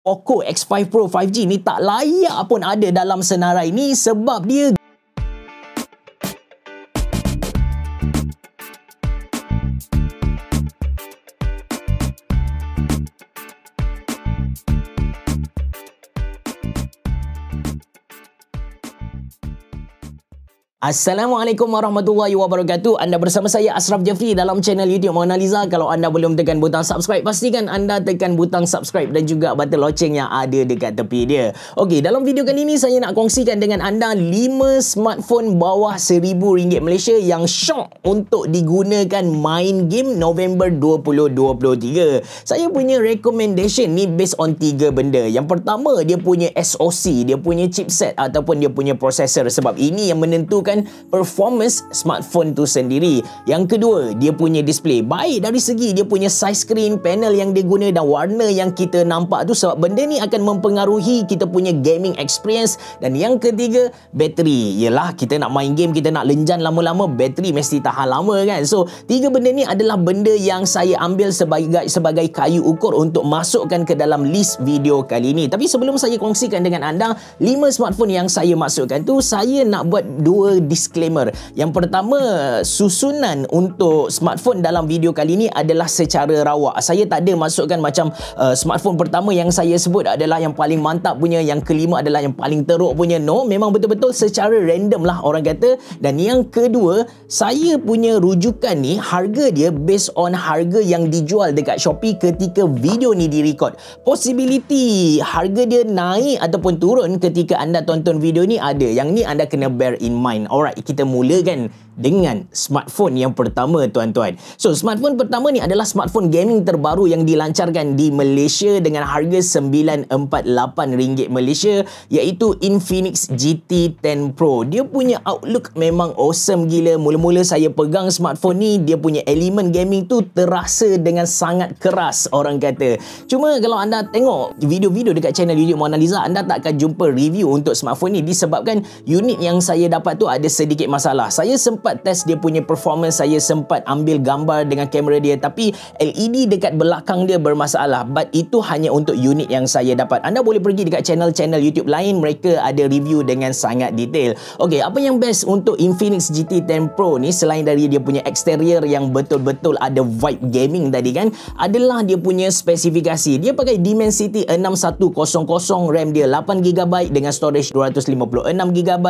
Poco X5 Pro 5G ni tak layak pun ada dalam senarai ni sebab dia Assalamualaikum warahmatullahi wabarakatuh. Anda bersama saya Ashraf Jeffrey dalam channel YouTube Mona Lisa. Kalau anda belum tekan butang subscribe, pastikan anda tekan butang subscribe dan juga button loceng yang ada dekat tepi dia. Okey, dalam video kali ini saya nak kongsikan dengan anda 5 smartphone bawah RM1000 Malaysia yang syok untuk digunakan main game November 2023. Saya punya recommendation ni based on 3 benda. Yang pertama, dia punya SoC, dia punya chipset ataupun dia punya processor, sebab ini yang menentukan performance smartphone tu sendiri. Yang kedua, dia punya display. Baik dari segi dia punya size screen, panel yang dia guna dan warna yang kita nampak tu, sebab benda ni akan mempengaruhi kita punya gaming experience. Dan yang ketiga, bateri. Yelah, kita nak main game, kita nak lenjan lama-lama, bateri mesti tahan lama kan. So, 3 benda ni adalah benda yang saya ambil sebagai kayu ukur untuk masukkan ke dalam list video kali ini. Tapi sebelum saya kongsikan dengan anda 5 smartphone yang saya masukkan tu, saya nak buat 2 disclaimer. Yang pertama, susunan untuk smartphone dalam video kali ini adalah secara rawak. Saya tak ada masukkan macam smartphone pertama yang saya sebut adalah yang paling mantap punya, yang kelima adalah yang paling teruk punya. No, memang betul-betul secara random lah orang kata. Dan yang kedua, saya punya rujukan ni, harga dia based on harga yang dijual dekat Shopee ketika video ni direkod. Possibility harga dia naik ataupun turun ketika anda tonton video ni ada. Yang ni anda kena bear in mind. Alright, kita mulakan dengan smartphone yang pertama, tuan-tuan. So, smartphone pertama ni adalah smartphone gaming terbaru yang dilancarkan di Malaysia dengan harga RM948 Malaysia, iaitu Infinix GT 10 Pro. Dia punya outlook memang awesome gila. Mula-mula saya pegang smartphone ni, dia punya elemen gaming tu terasa dengan sangat keras orang kata. Cuma kalau anda tengok video-video dekat channel YouTube Mona Lisa, anda tak akan jumpa review untuk smartphone ni disebabkan unit yang saya dapat tu ada sedikit masalah. Saya sempat test dia punya performance, saya sempat ambil gambar dengan kamera dia, tapi LED dekat belakang dia bermasalah. But itu hanya untuk unit yang saya dapat. Anda boleh pergi dekat channel-channel YouTube lain, mereka ada review dengan sangat detail. Okey, apa yang best untuk Infinix GT 10 Pro ni selain dari dia punya exterior yang betul-betul ada vibe gaming tadi kan, adalah dia punya spesifikasi. Dia pakai Dimensity 6100, RAM dia 8GB dengan storage 256GB.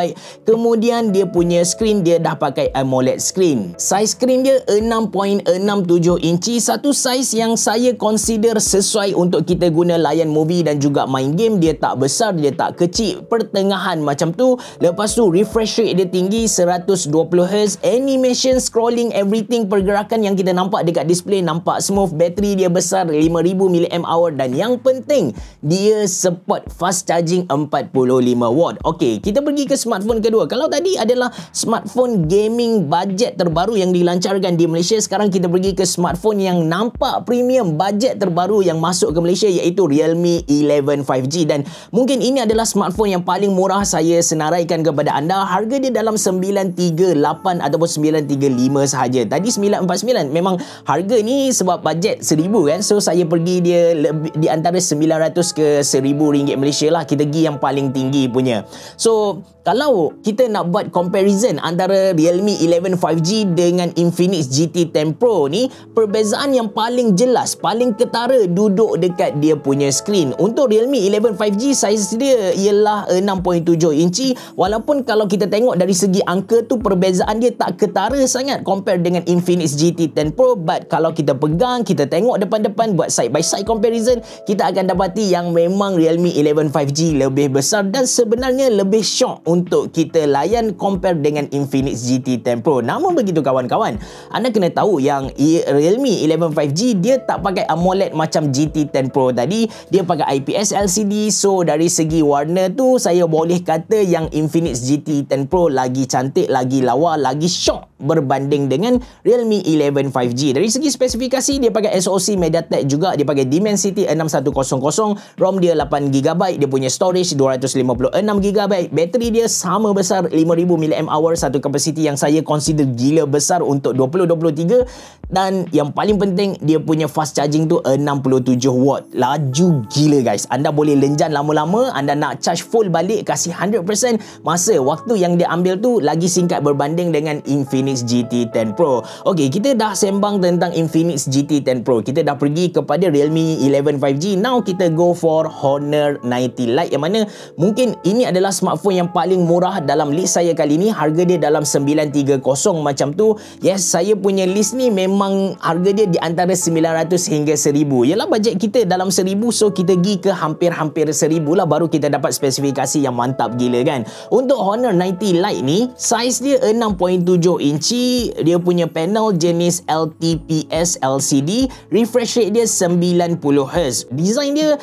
Kemudian dia punya screen dia dah pakai AMOLED screen. Size screen dia 6.67 inci, satu size yang saya consider sesuai untuk kita guna layan movie dan juga main game. Dia tak besar, dia tak kecil, pertengahan macam tu. Lepas tu refresh rate dia tinggi 120Hz, animation, scrolling, everything, pergerakan yang kita nampak dekat display nampak smooth. Bateri dia besar 5000 mAh dan yang penting dia support fast charging 45W. Okey, kita pergi ke smartphone kedua. Kalau tadi adalah smartphone gaming budget terbaru yang dilancarkan di Malaysia, sekarang kita pergi ke smartphone yang nampak premium budget terbaru yang masuk ke Malaysia, iaitu Realme 11 5G. Dan mungkin ini adalah smartphone yang paling murah saya senaraikan kepada anda. Harga dia dalam 938 ataupun 935 sahaja. Tadi 949. Memang harga ni sebab budget 1000 kan, so saya pergi dia lebih, di antara 900 ke RM1000 Malaysia lah. Kita pergi yang paling tinggi punya. So, kalau kita nak buat comparison antara Realme 11 5G dengan Infinix GT 10 Pro ni, perbezaan yang paling jelas, paling ketara duduk dekat dia punya screen. Untuk Realme 11 5G, saiz dia ialah 6.7 inci. Walaupun kalau kita tengok dari segi angka tu, perbezaan dia tak ketara sangat compare dengan Infinix GT 10 Pro. But kalau kita pegang, kita tengok depan-depan, buat side by side comparison, kita akan dapati yang memang Realme 11 5G lebih besar dan sebenarnya lebih syok untuk kita layan compare dengan Infinix GT 10 Pro. Namun begitu kawan-kawan, anda kena tahu yang Realme 11 5G dia tak pakai AMOLED macam GT 10 Pro tadi. Dia pakai IPS LCD. So dari segi warna tu, saya boleh kata yang Infinix GT 10 Pro lagi cantik, lagi lawa, lagi syok berbanding dengan Realme 11 5G. Dari segi spesifikasi, dia pakai SoC MediaTek juga, dia pakai Dimensity 6100, ROM dia 8GB, dia punya storage 256GB, bateri dia sama besar 5000 mAh, satu kapasiti yang saya consider gila besar untuk 2023, dan yang paling penting dia punya fast charging tu 67 watt. Laju gila guys. Anda boleh lenjan lama-lama, anda nak charge full balik kasih 100%, masa waktu yang dia ambil tu lagi singkat berbanding dengan Infinix GT 10 Pro. Okey, kita dah sembang tentang Infinix GT 10 Pro. Kita dah pergi kepada Realme 11 5G. Now kita go for Honor 90 Lite, yang mana mungkin ini adalah smartphone yang paling murah dalam list saya kali ni. Harga dia dalam 930 macam tu. Yes, saya punya list ni memang harga dia di antara 900 hingga 1000. Yalah, bajet kita dalam 1000, so kita pergi ke hampir-hampir 1000 lah, baru kita dapat spesifikasi yang mantap gila kan. Untuk Honor 90 Lite ni, saiz dia 6.7 inci, dia punya panel jenis LTPS LCD, refresh rate dia 90Hz. Design dia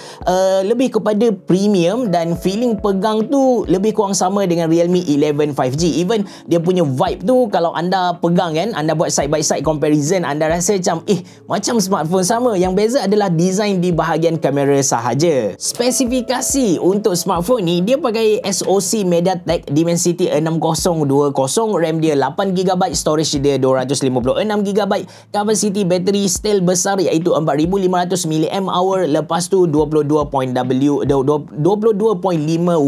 lebih kepada premium dan feeling pegang tu lebih kurang sama dengan Realme 11 5G. Even dia punya vibe tu, kalau anda pegang kan, anda buat side by side comparison, anda rasa macam smartphone sama. Yang beza adalah design di bahagian kamera sahaja. Spesifikasi untuk smartphone ni, dia pakai SoC MediaTek Dimensity 6020, RAM dia 8GB, storage dia 256GB, kapasiti bateri still besar iaitu 4500 mAh, lepas tu 22.5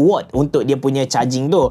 watt untuk dia punya charging tu.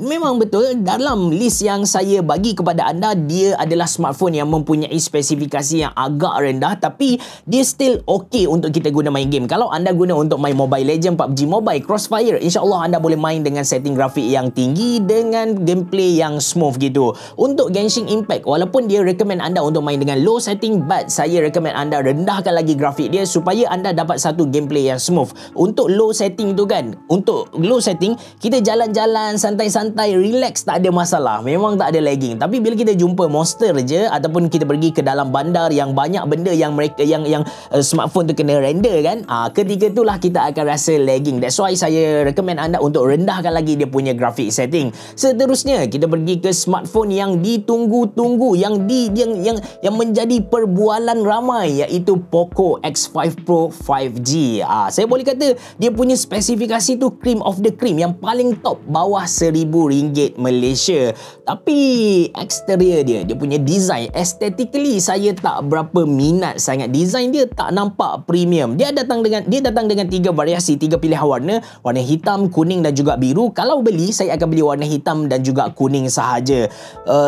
Memang betul dalam list yang saya bagi kepada anda, dia adalah smartphone yang mempunyai spesifikasi yang agak rendah, tapi dia still okay untuk kita guna main game. Kalau anda guna untuk main Mobile Legends, PUBG Mobile, Crossfire, insyaAllah anda boleh main dengan setting grafik yang tinggi dengan gameplay yang smooth gitu. Untuk Genshin Impact, walaupun dia recommend anda untuk main dengan low setting, but saya recommend anda rendahkan lagi grafik dia supaya anda dapat satu gameplay yang smooth. Untuk low setting tu kan, untuk low setting kita jalan-jalan santai-santai, relax, tak ada masalah, memang tak ada lagging. Tapi bila kita jumpa monster je, ataupun kita pergi ke dalam bandar yang banyak benda yang mereka yang smartphone tu kena render kan, ketika itulah kita akan rasa lagging. That's why saya recommend anda untuk rendahkan lagi dia punya graphic setting. Seterusnya kita pergi ke smartphone yang ditunggu-tunggu, yang menjadi perbualan ramai, iaitu Poco X5 Pro 5G. Saya boleh kata dia punya spesifikasi tu cream of the cream, yang paling top, bawah RM1000 Malaysia. Tapi exterior dia punya design, aesthetically saya tak berapa minat sangat. Design dia tak nampak premium. Dia datang dengan 3 variasi, 3 pilihan warna hitam, kuning dan juga biru. Kalau beli, saya akan beli warna hitam dan juga kuning sahaja.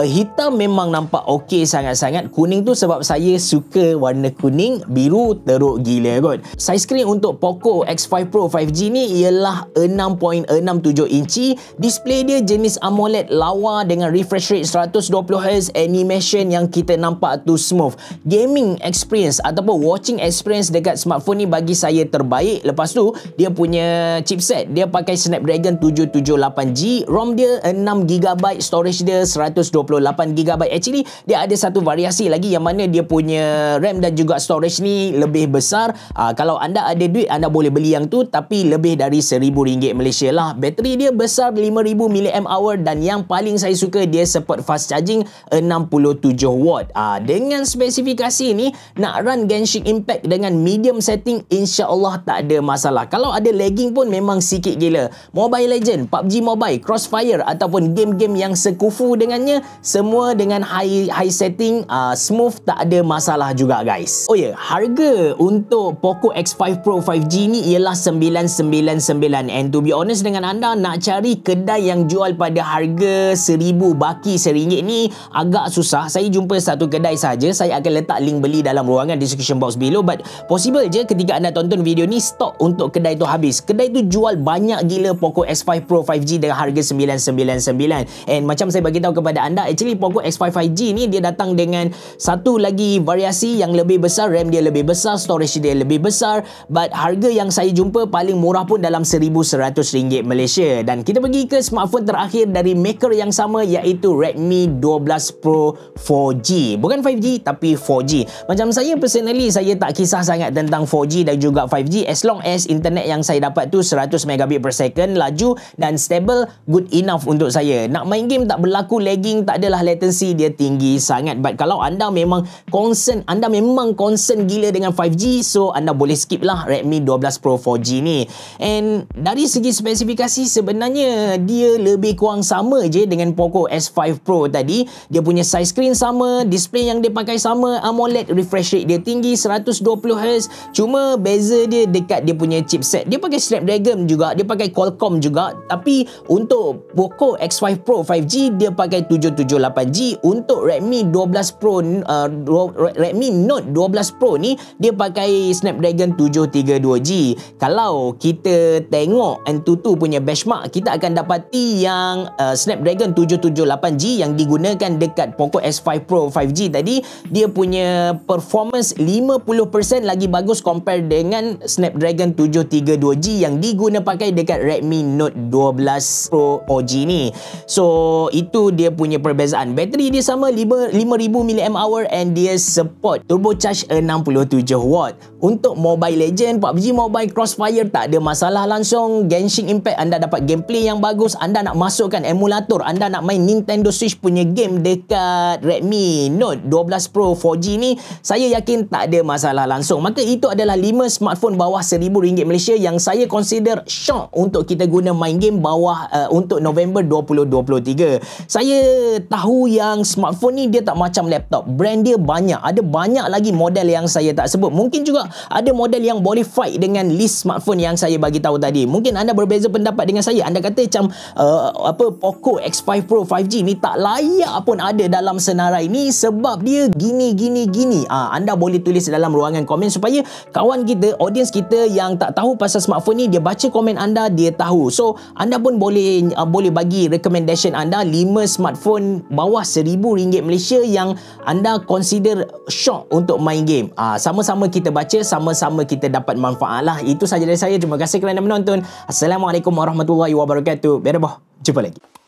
Hitam memang nampak okey sangat-sangat. Kuning tu sebab saya suka warna kuning, biru teruk gila kot. Size screen untuk Poco X5 Pro 5G ni ialah 6.67 inci. Display dia jenis AMOLED lawa dengan refresh rate 120Hz, animation yang kita nampak tu smooth. Gaming experience ataupun watching experience dekat smartphone ni bagi saya terbaik. Lepas tu dia punya chipset, dia pakai Snapdragon 778G, ROM dia 6GB, storage dia 128GB. Actually dia ada satu variasi lagi yang mana dia punya RAM dan juga storage ni lebih besar. Kalau anda ada duit, anda boleh beli yang tu, tapi lebih dari RM1000 Malaysia lah. Bateri dia besar 5000 mAh, dan yang paling saya suka, dia support fast charging 67 watt. Dengan spesifikasi ni, nak run Genshin Impact dengan medium setting, insya-Allah tak ada masalah. Kalau ada lagging pun memang sikit gila. Mobile Legend, PUBG Mobile, Crossfire ataupun game-game yang sekufu dengannya, semua dengan high setting, smooth, tak ada masalah juga guys. Oh ya, harga untuk Poco X5 Pro 5G ni ialah 999, and to be honest dengan anda, nak cari kedai yang jual pada harga 1000 baki RM1 ni agak susah. Saya jumpa satu kedai saja. Saya akan letak link beli dalam ruangan description box below, but possible je ketika anda tonton video ni stok untuk kedai tu habis. Kedai tu jual banyak gila Poco X5 Pro 5G dengan harga 999. And macam saya bagi tahu kepada anda, actually Poco X5 5G ni dia datang dengan satu lagi variasi yang lebih besar, RAM dia lebih besar, storage dia lebih besar, but harga yang saya jumpa paling murah pun dalam RM1100 Malaysia. Dan kita pergi ke smartphone terakhir dari maker yang sama, iaitu Redmi 12 Pro 4G. Bukan 5G tapi 4G. Macam saya personally, saya tak kisah sangat tentang 4G dan juga 5G, as long as internet yang saya dapat tu 100 Mbps laju dan stable, good enough untuk saya. Nak main game tak berlaku lagging lagging, tak adalah latency dia tinggi sangat. But kalau anda memang concern gila dengan 5G, so anda boleh skip lah Redmi 12 Pro 4G ni. And dari segi spesifikasi sebenarnya dia lebih kurang sama je dengan Poco S5 Pro tadi. Dia punya size screen sama, display yang dia pakai sama, AMOLED, refresh rate dia tinggi 120Hz. Cuma beza dia dekat dia punya chipset. Dia pakai Snapdragon juga, dia pakai Qualcomm juga. Tapi untuk Poco X5 Pro 5G dia pakai 778G. Untuk Redmi 12 Pro Redmi Note 12 Pro ni dia pakai Snapdragon 732G. Kalau kita tengok Antutu punya benchmark, kita akan dapati yang Snapdragon 778G yang digunakan dekat Poco S5 Pro 5G tadi, dia punya performance 50% lagi bagus compare dengan Snapdragon 732G yang diguna pakai dekat Redmi Note 12 Pro OG ni. So itu dia punya perbezaan. Bateri dia sama 5000 mAh and dia support turbocharge 67W. Untuk Mobile Legend, PUBG Mobile, Crossfire tak ada masalah langsung. Genshin Impact anda dapat gameplay yang bagus. Anda nak masukkan emulator, anda nak main Nintendo Switch punya game dekat Redmi Note 12 Pro 4G ni, saya yakin tak ada masalah langsung. Maka itu adalah 5 smartphone bawah RM1000 Malaysia yang saya consider shock untuk kita guna main game bawah untuk November 2023. Saya tahu yang smartphone ni dia tak macam laptop. Brand dia banyak. Ada banyak lagi model yang saya tak sebut. Mungkin juga ada model yang boleh fight dengan list smartphone yang saya bagi tahu tadi. Mungkin anda berbeza pendapat dengan saya. Anda kata macam Poco X5 Pro 5G ni tak layak pun ada dalam senarai ni sebab dia gini. Anda boleh tulis dalam ruangan komen supaya kawan kita, audience kita yang tak tahu pasal smartphone ni, dia baca komen anda, dia tahu. So anda pun boleh bagi recommendation anda 5 smartphone bawah RM1000 Malaysia yang anda consider shock untuk main game. Sama-sama kita baca, sama-sama kita dapat manfaat lah. Itu sahaja dari saya. Terima kasih kerana menonton. Assalamualaikum warahmatullahi wabarakatuh. Biar jumpa lagi.